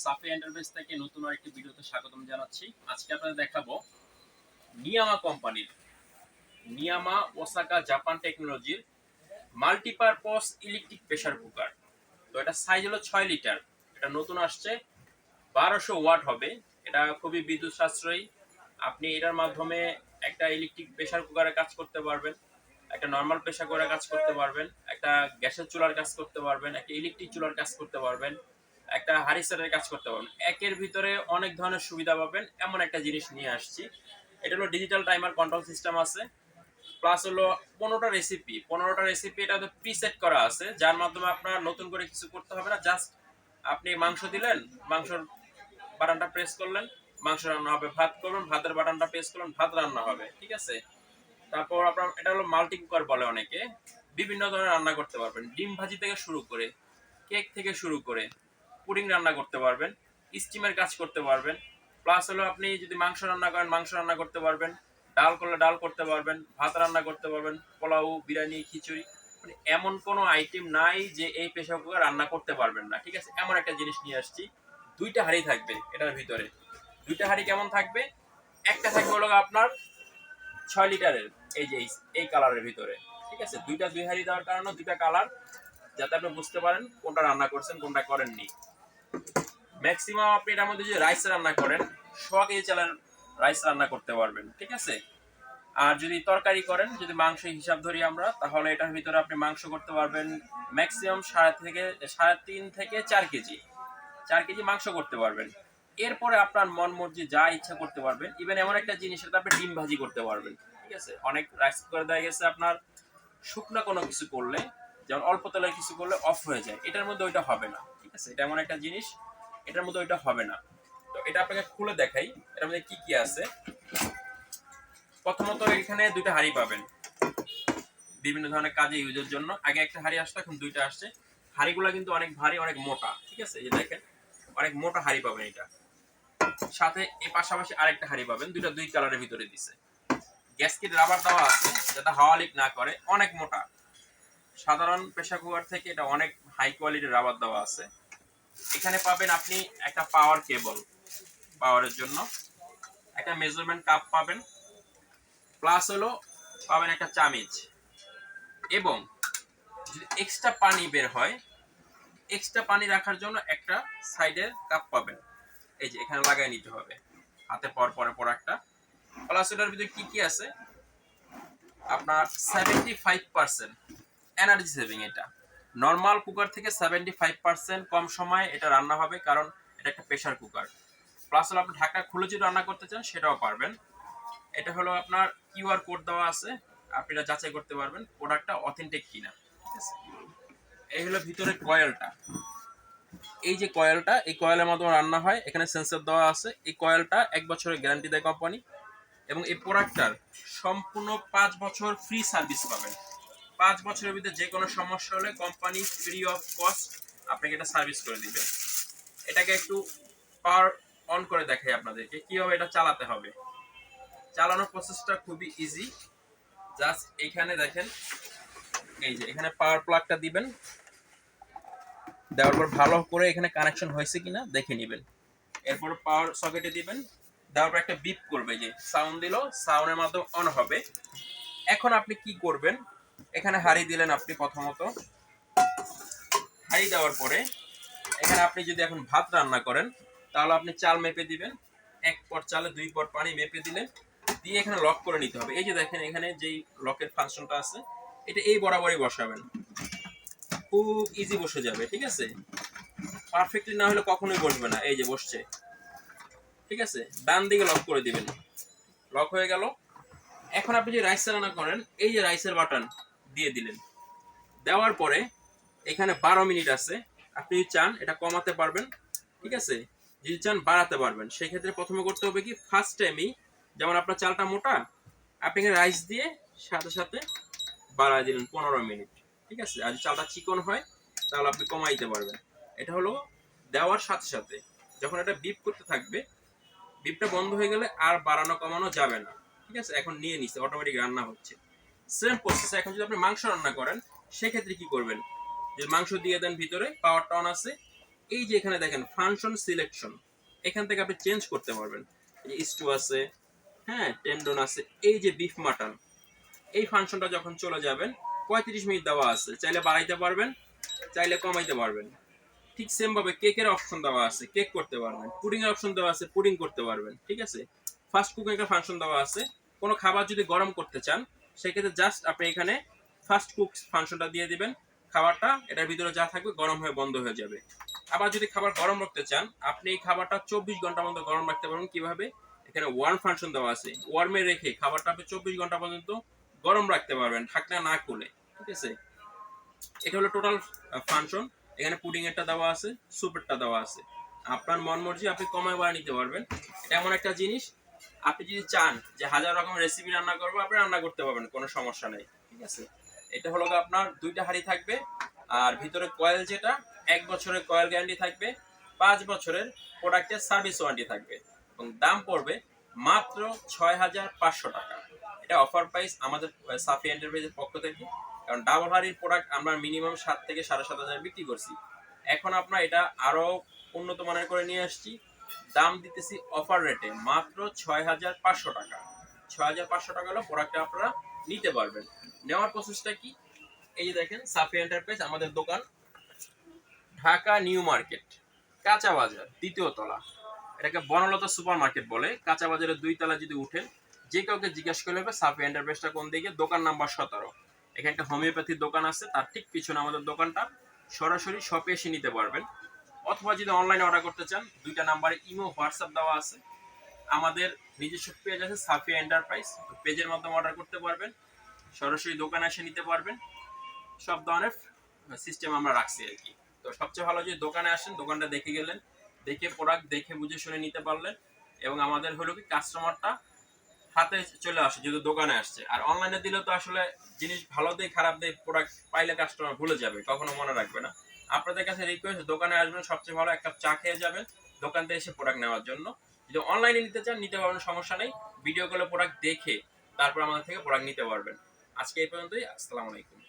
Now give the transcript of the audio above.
সাফি enterprise থেকে নতুন আরেকটি ভিডিওতে স্বাগতম জানাচ্ছি। আজকে আপনাদের দেখাবো নিয়ামা কোম্পানির নিয়ামা ওসাকা জাপান টেকনোলজির মাল্টিপারপজ ইলেকট্রিক প্রেসার কুকার। তো এটা সাইজ হলো 6 লিটার। এটা নতুন আসছে, 1200 ওয়াট হবে। এটা খুবই বিদ্যুৎ সাশ্রয়ী। আপনি এটার মাধ্যমে একটা ইলেকট্রিক প্রেসার কুকারে কাজ করতে পারবেন, একটা নর্মাল প্রেসার কুকারে কাজ করতে পারবেন, একটা গ্যাসের চুলার কাজ করতে পারবেন, একটা ইলেকট্রিক চুলার কাজ করতে পারবেন, একটা হারিসেলের কাজ করতে পারবেন। একের ভিতরে অনেক ধরনের সুবিধা পাবেন, এমন একটা জিনিস নিয়ে আসছি। এটা হলো ডিজিটাল টাইমার কন্ট্রোল সিস্টেম আছে, প্লাস হলো 15টা রেসিপি এটা প্রিসেট করা আছে, যার মাধ্যমে আপনার নতুন করে কিছু করতে হবে না। জাস্ট আপনি মাংস দিলেন, মাংসর বাটনটা প্রেস করলেন, মাংস রান্না হবে। ভাত করবেন, ভাতের বাটনটা প্রেস করলেন, ভাত রান্না হবে। ঠিক আছে। তারপর আপনার এটা হলো মাল্টি কুকার বলে অনেকে। বিভিন্ন ধরনের রান্না করতে পারবেন, ডিম ভাজি থেকে শুরু করে, কেক থেকে শুরু করে পুডিং রান্না করতে পারবেন, স্টিমের কাজ করতে পারবেন। প্লাস হলো আপনি যদি মাংস রান্না করেন, মাংস রান্না করতে পারবেন, ডাল করলে ডাল করতে পারবেন, ভাত রান্না করতে পারবেন, পোলাও, বিরিয়ানি, খিচুড়ি। মানে এমন কোনো আইটেম নাই যে এই প্রেসার কুকার রান্না করতে পারবেন না। ঠিক আছে, এমন একটা জিনিস নিয়ে আসছি। 2টা হাঁড়ি থাকবে এটার ভিতরে। 2টা হাঁড়ি কেমন থাকবে? একটা থাকবে হলো আপনার 6 লিটারের, এই যে এই কালারের ভিতরে। ঠিক আছে, দুই হাঁড়ি দেওয়ার কারণে 2টা কালার, যাতে আপনি বুঝতে পারেন কোনটা রান্না করছেন কোনটা করেননি। ম্যাক্সিমাম আপনি এটার মধ্যে যদি রাইস রান্না করেন, 100 কেজি চালের রাইস রান্না করতে পারবেন। ঠিক আছে। আর যদি তরকারি করেন, যদি মাংস হিসাব ধরি আমরা, তাহলে এটার ভিতরে আপনি মাংস করতে পারবেন ম্যাক্সিমাম 3.5 থেকে 4 কেজি। 4 কেজি মাংস করতে পারবেন। এরপরে আপনার মন মর্জি যা ইচ্ছা করতে পারবেন। ইভেন এমন একটা জিনিস, এটা আপনি ডিম ভাজি করতে পারবেন। ঠিক আছে, অনেক রাইস করে দেওয়া গেছে আপনার শুকনো কোনো কিছু করলে, যেমন অল্প তেলের কিছু করলে অফ হয়ে যায়, এটার মধ্যে ওইটা হবে না। ঠিক আছে, এটা এমন একটা জিনিস, এটার মধ্যে ওইটা হবে না। তো এটা আপনাকে খুলে দেখাই এটার মধ্যে কি কি আছে। প্রথমত এখানে 2টা হাঁড়ি পাবেন বিভিন্ন ধরনের কাজে ইউজের জন্য। আগে একটা হাঁড়ি আসতো, এখন 2টা আসছে। হাঁড়িগুলো কিন্তু অনেক ভারী, অনেক মোটা। ঠিক আছে, এই যে দেখেন, অনেক মোটা হাঁড়ি পাবেন এটা। সাথে এর পাশাপাশি আরেকটা হাঁড়ি পাবেন, দুইটা দুই কালারের ভিতরে দিছে। গ্যাসকেট রাবার দেওয়া আছে যাতে হাওয়া লিক না করে, অনেক মোটা। সাধারণ প্রেসার কুকার থেকে এটা অনেক হাই কোয়ালিটির রাবার দেওয়া আছে। এখানে পাবেন আপনি একটা পাওয়ার কেবল, পাওয়ারের জন্য একটা মেজারমেন্ট কাপ পাবেন, প্লাস হলো পাবেন একটা চামিচ, এবং যদি এক্সট্রা পানি বের হয়, এক্সট্রা পানি রাখার জন্য একটা সাইডের কাপ পাবেন। এই যে এখানে লাগাই নিতে হবে হাতে পর পরে পর একটা। প্লাস এটার ভিতরে কি কি আছে, আপনার 75% এনার্জি সেভিং। এটা নর্মাল কুকার থেকে 75% কম সময়ে এটা রান্না হবে, কারণ এটা একটা প্রেসার কুকার। প্লাস হলো আপনি ঢাকা খুলে যদি রান্না করতে চান সেটাও পারবেন। এটা হলো আপনার কিউআর কোড দেওয়া আছে, আপনি এটা যাচাই করতে পারবেন প্রোডাক্টটা অথেন্টিক কিনা। ঠিক আছে। এই হলো ভিতরে কয়েলটা। এই যে কয়েলটা, এই কয়েলের মাধ্যমে রান্না হয়। এখানে সেন্সর দেওয়া আছে। এই কয়েলটা 1 বছরের গ্যারান্টি দেয় কোম্পানি, এবং এই প্রোডাক্টটার সম্পূর্ণ 5 বছর ফ্রি সার্ভিস পাবেন। 5 বছরের ভিতরে যে কোনো সমস্যা হলে কোম্পানি ফ্রি অফ কস্ট আপনাকে এটা সার্ভিস করে দিবে। এটাকে একটু পাওয়ার অন করে দেখাই আপনাদেরকে কিভাবে এটা চালাতে হবে। চালানোর প্রসেসটা খুবই ইজি। জাস্ট এইখানে দেখেন, এই যে এখানে পাওয়ার প্লাগটা দিবেন, দেওয়ার পর ভালো করে এখানে কানেকশন হয়েছে কিনা দেখে নেবেন। এরপর পাওয়ার সকেটে দিবেন, দেওয়ার পর একটা বিপ করবে, যে সাউন্ড দিল, সাউন্ডের মাধ্যমে অন হবে। এখন আপনি কি করবেন, এখানে হাঁড়ি দিলেন আপনি। প্রথমত হাঁড়ি দেওয়ার পরে এখানে আপনি যদি এখন ভাত রান্না করেন, তাহলে আপনি চাল মেপে দিবেন। 1 পট চালে 2 পট পানি মেপে দিলেন, দিয়ে এখানে লক করে নিতে হবে। এই যে দেখেন এখানে যেই লকের ফাংশনটা আছে, এটা এই বরাবরই বসাবেন, খুব ইজি বসে যাবে। ঠিক আছে, পারফেক্টলি না হলে কখনোই বসবে না। এই যে বসছে। ঠিক আছে, ডান দিকে লক করে দিবেন, লক হয়ে গেল। এখন আপনি যে রাইস রান্না করেন, এই যে রাইসের বাটন দিয়ে দিলেন। দেওয়ার পরে এখানে 12 মিনিট আছে। আপনি যদি চান এটা কমাতে পারবেন। ঠিক আছে, যদি চান বাড়াতে পারবেন। সেক্ষেত্রে প্রথমে করতে হবে কি, ফার্স্ট টাইমই যেমন আপনার চালটা মোটা, আপনি এখানে রাইস দিয়ে সাথে সাথে বাড়ায় দিলেন 15 মিনিট। ঠিক আছে, আর যদি চালটা চিকন হয় তাহলে আপনি কমাইতে পারবেন। এটা হলো দেওয়ার সাথে সাথে। যখন এটা বিপ করতে থাকবে, বিপটা বন্ধ হয়ে গেলে আর বাড়ানো কমানো যাবে না। ঠিক আছে, এখন নিয়ে নিচ্ছে, অটোমেটিক রান্না হচ্ছে। Same process. এখন যদি আপনি মাংস রান্না করেন, সেক্ষেত্রে কি করবেন, যদি মাংস দিয়ে দেন, ভিতরে পাওয়ারটা অন আছে, এই যে এখানে দেখেন ফাংশন সিলেকশন, এখান থেকে আপনি চেঞ্জ করতে পারবেন। এই যে স্টু আছে, হ্যাঁ টেন্ডন আছে, এই যে বিফ মাটন, এই ফাংশনটা যখন চলে যাবেন 35 মিনিট দেওয়া আছে, চাইলে বাড়াইতে পারবেন, চাইলে কমাইতে পারবেন। ঠিক সেম ভাবে কেকের অপশন দেওয়া আছে, কেক করতে পারবেন। পুডিং এর অপশন দেওয়া আছে, পুডিং করতে পারবেন। ঠিক আছে, ফাস্ট কুকিং এর ফাংশন দেওয়া আছে। কোনো খাবার যদি গরম করতে চান সেক্ষেত্রে জাস্ট আপনি এখানে ফাস্ট কুক ফাংশনটা দিয়ে দিবেন, খাবারটা এটার ভিতরে যা থাকবে গরম হয়ে বন্ধ হয়ে যাবে। আবার যদি খাবার গরম রাখতে চান আপনি এই খাবারটা 24 ঘন্টার মধ্যে গরম রাখতে পারবেন। কিভাবে? এখানে ওয়ার্ম ফাংশন দেওয়া আছে, ওয়ার্মে রেখে খাবারটা আপনি 24 ঘন্টা পর্যন্ত গরম রাখতে পারবেন ঢাকনা না খুলে। ঠিক আছে, এটা হলো টোটাল ফাংশন। এখানে পুডিং এরটা দেওয়া আছে, স্যুপেরটা দেওয়া আছে। আপনার মন মর্জি আপনি কমায় বাড়া নিতে পারবেন। এটা এমন একটা জিনিস, আপনি যদি চান যে হাজার রকম রেসিপি রান্না করবো, আপনি রান্না করতে পারবেন, কোনো সমস্যা নেই। ঠিক আছে, এটা হলো আপনার 2টা হাঁড়ি থাকবে, আর ভিতরে কয়েল যেটা 1 বছরের কয়েল গ্যারান্টি থাকবে, 5 বছরের প্রোডাক্টের সার্ভিস ওয়ারেন্টি থাকবে, এবং দাম পড়বে মাত্র 6500 টাকা। এটা অফার প্রাইস আমাদের সাফি এন্টারপ্রাইজের পক্ষ থেকে। কারণ ডাবল হাড়ির প্রোডাক্ট আমরা মিনিমাম 7 থেকে 7,500 বিক্রি করছি, এখন আপনার এটা আরো উন্নত মানের করে নিয়ে আসছি। দাম দিতেছি অফার রেটে মাত্র 6500 টাকা। 6500 টাকা হলো প্রোডাক্টটা আপনারা নিতে পারবেন। নেওয়ার প্রসেসটা কি? এই যে দেখেন সাফি এন্টারপ্রাইজ আমাদের দোকান, ঢাকা নিউ মার্কেট, কাঁচা বাজার, 2য় তলা। এটাকে বনলতা সুপার মার্কেট বলে। কাঁচা বাজারের 2 তলা যদি উঠেন, যে কাউকে জিজ্ঞাসা করলে হবে সাফি এন্টারপ্রাইজটা কোন দিকে, দোকান নাম্বার 17। এখানে একটা হোমিওপ্যাথির দোকান আছে, তার ঠিক পিছনে আমাদের দোকানটা। সরাসরি শপে এসে নিতে পারবেন, অথবা যদি অনলাইনে অর্ডার করতে চান 2টা নাম্বারে ইমো হোয়াটসঅ্যাপ দেওয়া আছে। আমাদের নিজস্ব পেজ আছে সাফিয়া এন্টারপ্রাইজ, পেজের মাধ্যমে অর্ডার করতে পারবেন, সরাসরি দোকানে এসে নিতে পারবেন। সব ধরনের সিস্টেম আমরা রাখছি আর কি। তো সবচেয়ে ভালো যে দোকানে আসেন, দোকানটা দেখে গেলেন, দেখে প্রোডাক্ট দেখে বুঝে শুনে নিতে পারলেন, এবং আমাদের হলো কি কাস্টমারটা হাতে চলে আসে যেহেতু দোকানে আসছে। আর অনলাইনে দিলে তো আসলে জিনিস ভালো দেয় খারাপ দেয়, প্রোডাক্ট পাইলে কাস্টমার ভুলে যাবে, কখনো মনে রাখবে না। আপনাদের কাছে রিকোয়েস্ট, দোকানে আসবেন, সবচেয়ে ভালো 1 কাপ চা খেয়ে যাবেন দোকান থেকে এসে প্রোডাক্ট নেওয়ার জন্য। যদি অনলাইনে নিতে চান নিতে পারবেন, সমস্যা নেই, ভিডিও কলে প্রোডাক্ট দেখে তারপর আমাদের থেকে প্রোডাক্ট নিতে পারবেন। আজকে এই পর্যন্তই, আসসালামু আলাইকুম।